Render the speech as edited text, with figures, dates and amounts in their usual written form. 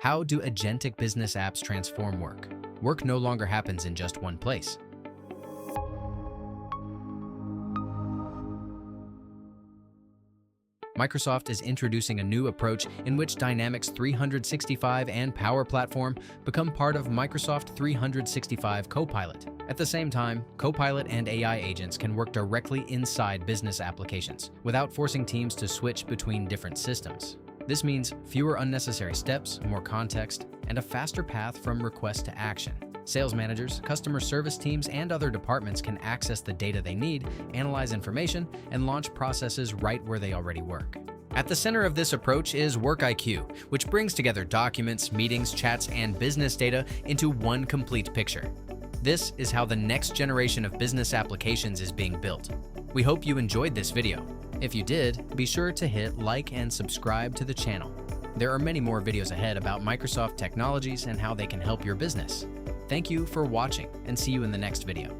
How do agentic business apps transform work? Work no longer happens in just one place. Microsoft is introducing a new approach in which Dynamics 365 and Power Platform become part of Microsoft 365 Copilot. At the same time, Copilot and AI agents can work directly inside business applications without forcing teams to switch between different systems. This means fewer unnecessary steps, more context, and a faster path from request to action. Sales managers, customer service teams, and other departments can access the data they need, analyze information, and launch processes right where they already work. At the center of this approach is WorkIQ, which brings together documents, meetings, chats, and business data into one complete picture. This is how the next generation of business applications is being built. We hope you enjoyed this video. If you did, be sure to hit like and subscribe to the channel. There are many more videos ahead about Microsoft technologies and how they can help your business. Thank you for watching, and see you in the next video.